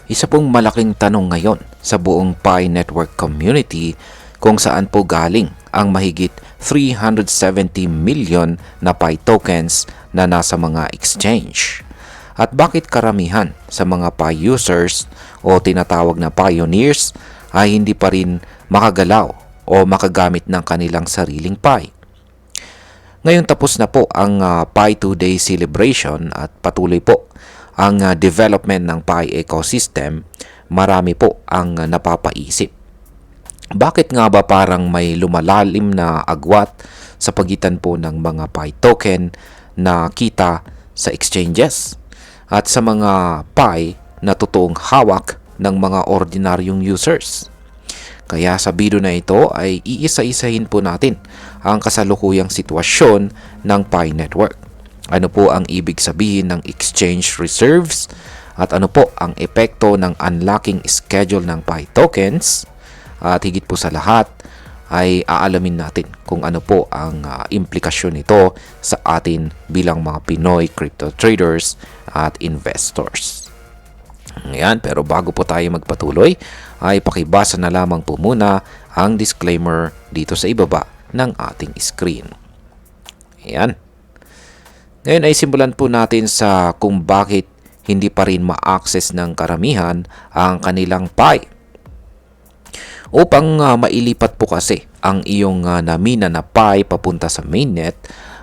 Isa pong malaking tanong ngayon sa buong Pi Network community kung saan po galing ang mahigit 370 million na Pi tokens na nasa mga exchange. At bakit karamihan sa mga Pi users o tinatawag na pioneers ay hindi pa rin makagalaw o makagamit ng kanilang sariling Pi? Ngayon tapos na po ang Pi 2 Day celebration at patuloy po ang development ng Pi ecosystem. Marami po ang napapaisip. Bakit nga ba parang may lumalalim na agwat sa pagitan po ng mga Pi token na kita sa exchanges at sa mga Pi na totoong hawak ng mga ordinaryong users? Kaya sa video na ito ay iisa-isahin po natin ang kasalukuyang sitwasyon ng Pi Network. Ano po ang ibig sabihin ng exchange reserves at ano po ang epekto ng unlocking schedule ng Pi tokens, at higit po sa lahat ay aalamin natin kung ano po ang implikasyon nito sa atin bilang mga Pinoy crypto traders at investors. Ayan, pero bago po tayo magpatuloy ay pakibasa na lamang po muna ang disclaimer dito sa ibaba ng ating screen. Ayan. Ngayon ay simulan po natin sa kung bakit hindi pa rin ma-access ng karamihan ang kanilang Pi. Upang mailipat po kasi ang iyong namina na Pi papunta sa mainnet,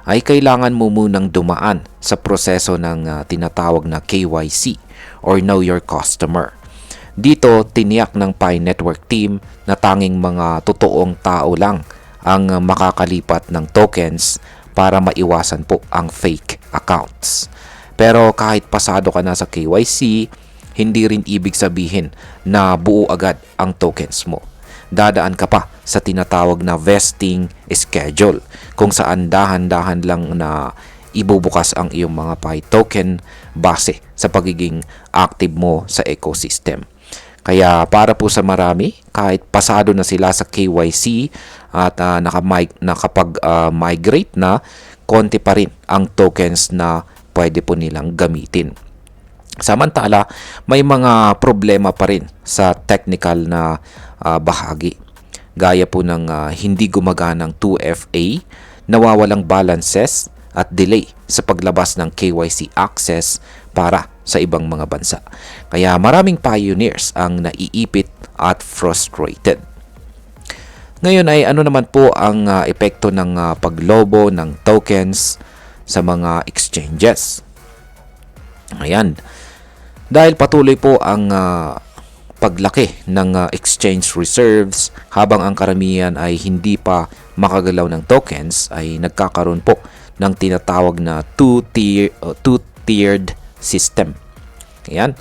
ay kailangan mo munang dumaan sa proseso ng tinatawag na KYC or Know Your Customer. Dito, tiniyak ng Pi Network team na tanging mga totoong tao lang ang makakalipat ng tokens para maiwasan po ang fake accounts. Pero kahit pasado ka na sa KYC, hindi rin ibig sabihin na buo agad ang tokens mo. Dadaan ka pa sa tinatawag na vesting schedule kung saan dahan-dahan lang na ibubukas ang iyong mga Pi token base sa pagiging active mo sa ecosystem. Kaya para po sa marami, kahit pasado na sila sa KYC at nakapag-migrate na, konti pa rin ang tokens na pwede po nilang gamitin. Samantala, may mga problema pa rin sa technical na bahagi. Gaya po ng hindi gumaganang 2FA, nawawalang balances at delay sa paglabas ng KYC access para sa ibang mga bansa. Kaya maraming pioneers ang naiipit at frustrated. Ngayon ay ano naman po ang epekto ng paglobo ng tokens sa mga exchanges? Ayan. Dahil patuloy po ang paglaki ng exchange reserves habang ang karamihan ay hindi pa makagalaw ng tokens, ay nagkakaroon po ng tinatawag na two-tiered system. Ayan.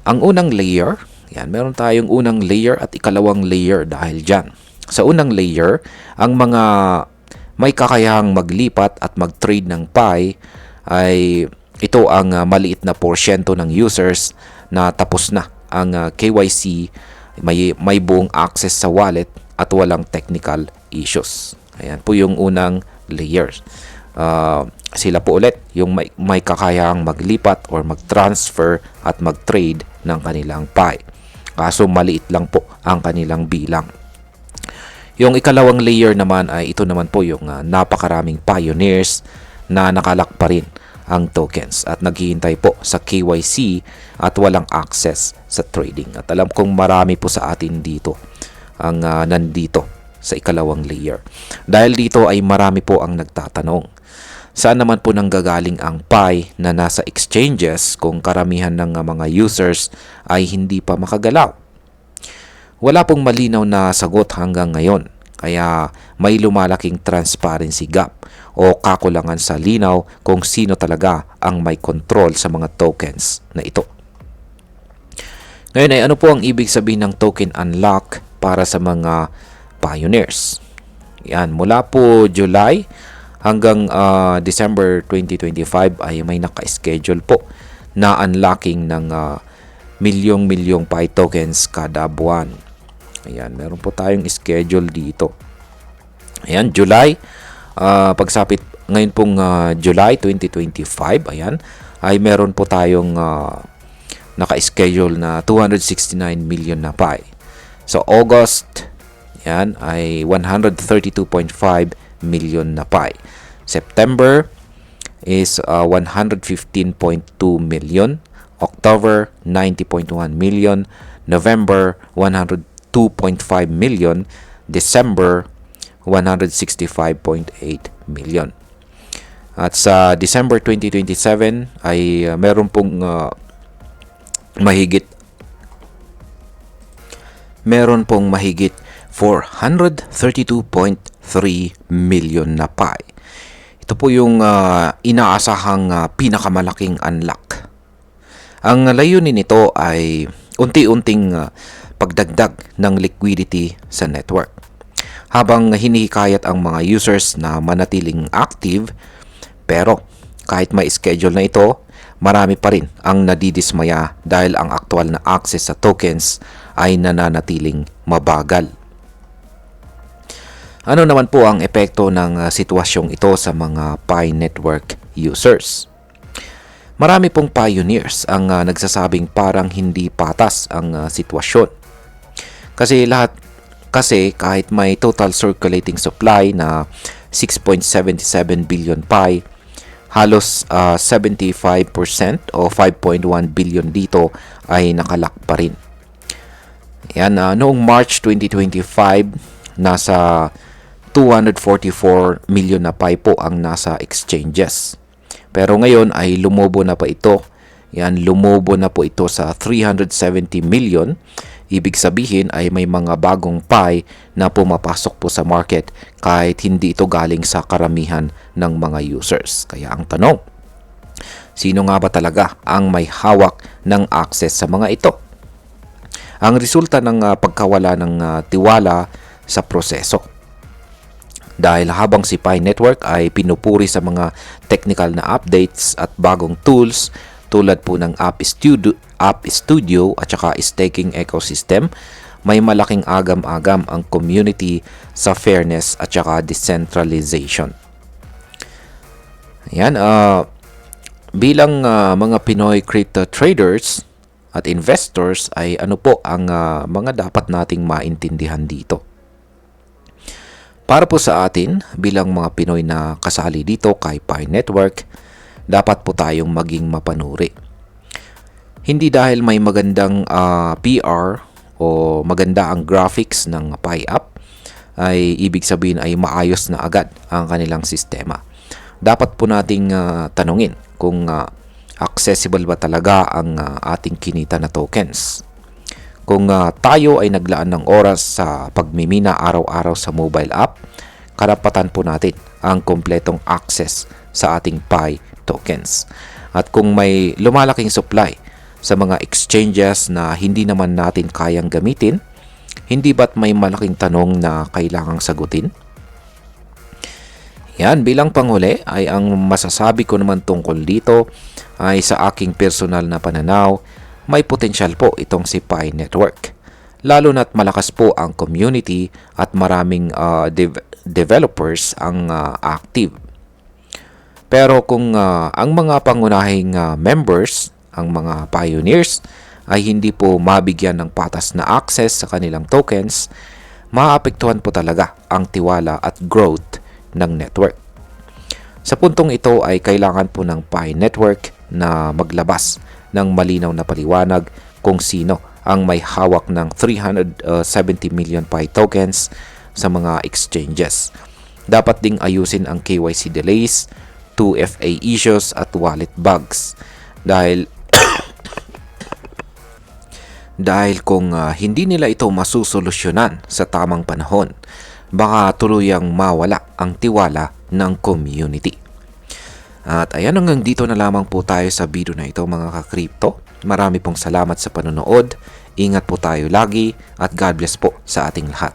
Ang unang layer, yan, meron tayong unang layer at ikalawang layer dahil dyan. Sa unang layer, ang mga may kakayahang maglipat at mag-trade ng Pi ay ito ang maliit na porsyento ng users na tapos na ang KYC, may buong access sa wallet at walang technical issues. Ayan po yung unang layers. Sila po ulit yung may kakayahang maglipat or mag-transfer at mag-trade ng kanilang Pi. Kaso maliit lang po ang kanilang bilang. Yung ikalawang layer naman ay ito naman po yung napakaraming pioneers na nakalak pa rin ang tokens at naghihintay po sa KYC at walang access sa trading. At alam kong marami po sa atin dito ang nandito sa ikalawang layer. Dahil dito ay marami po ang nagtatanong, saan naman po nanggagaling ang Pi na nasa exchanges kung karamihan ng mga users ay hindi pa makagalaw? Wala pong malinaw na sagot hanggang ngayon, kaya may lumalaking transparency gap o kakulangan sa linaw kung sino talaga ang may control sa mga tokens na ito. Ngayon ay ano po ang ibig sabihin ng token unlock para sa mga pioneers? Yan, mula po July hanggang December 2025 ay may naka-schedule po na unlocking ng milyong-milyong Pi tokens kada buwan. Ayan, meron po tayong schedule dito. Ayan, July, pagsapit ngayon pong July 2025, ayan, ay meron po tayong naka-schedule na 269 million na Pi. So August, yan ay 132.5 million na Pi. September is 115.2 million. October, 90.1 million. November, 102.5 million. December, 165.8 million. At sa December 2027 ay meron pong mahigit 432.3 million na Pi. Ito po yung inaasahang pinakamalaking unlock. Ang layunin nito ay unti-unting pagdagdag ng liquidity sa network. Habang hinihikayat ang mga users na manatiling active, pero kahit may schedule na ito, marami pa rin ang nadidismaya dahil ang aktual na access sa tokens ay nananatiling mabagal. Ano naman po ang epekto ng sitwasyong ito sa mga Pi network users? Marami pong pioneers ang nagsasabing parang hindi patas ang sitwasyon. Kasi kahit may total circulating supply na 6.77 billion Pi, halos 75% o 5.1 billion dito ay nakalak pa rin. Yan, noong March 2025, nasa 244 million na Pi po ang nasa exchanges. Pero ngayon ay lumobo na pa ito. Yan, lumobo na po ito sa 370 million. Ibig sabihin ay may mga bagong Pi na pumapasok po sa market kahit hindi ito galing sa karamihan ng mga users. Kaya ang tanong, sino nga ba talaga ang may hawak ng access sa mga ito? Ang resulta ng pagkawala ng tiwala sa proseso. Dahil habang si Pi Network ay pinupuri sa mga technical na updates at bagong tools tulad po ng App Studio at saka staking ecosystem, may malaking agam-agam ang community sa fairness at saka decentralization. Yan, bilang mga Pinoy crypto traders at investors ay ano po ang mga dapat nating maintindihan dito? Para po sa atin, bilang mga Pinoy na kasali dito kay Pi Network, dapat po tayong maging mapanuri. Hindi dahil may magandang PR o maganda ang graphics ng Pi app, ay ibig sabihin ay maayos na agad ang kanilang sistema. Dapat po nating tanungin kung accessible ba talaga ang ating kinita na tokens. Kung tayo ay naglaan ng oras sa pagmimina araw-araw sa mobile app, karapatan po natin ang kompletong access sa ating Pi tokens. At kung may lumalaking supply sa mga exchanges na hindi naman natin kayang gamitin, hindi ba't may malaking tanong na kailangang sagutin? Yan, bilang panghuli ay ang masasabi ko naman tungkol dito ay sa aking personal na pananaw, may potensyal po itong si Pi Network. Lalo na't malakas po ang community at maraming developers ang active. Pero kung ang mga pangunahing members, ang mga pioneers, ay hindi po mabigyan ng patas na access sa kanilang tokens, maapektuhan po talaga ang tiwala at growth ng network. Sa puntong ito ay kailangan po ng Pi Network na maglabas ng malinaw na paliwanag kung sino ang may hawak ng 370 million Pi tokens sa mga exchanges. Dapat ding ayusin ang KYC delays, 2FA issues at wallet bugs. Dahil kung hindi nila ito masusolusyonan sa tamang panahon, baka tuluyang mawala ang tiwala ng community. At ayan, hanggang dito na lamang po tayo sa video na ito mga ka-crypto. Marami pong salamat sa panonood. Ingat po tayo lagi at God bless po sa ating lahat.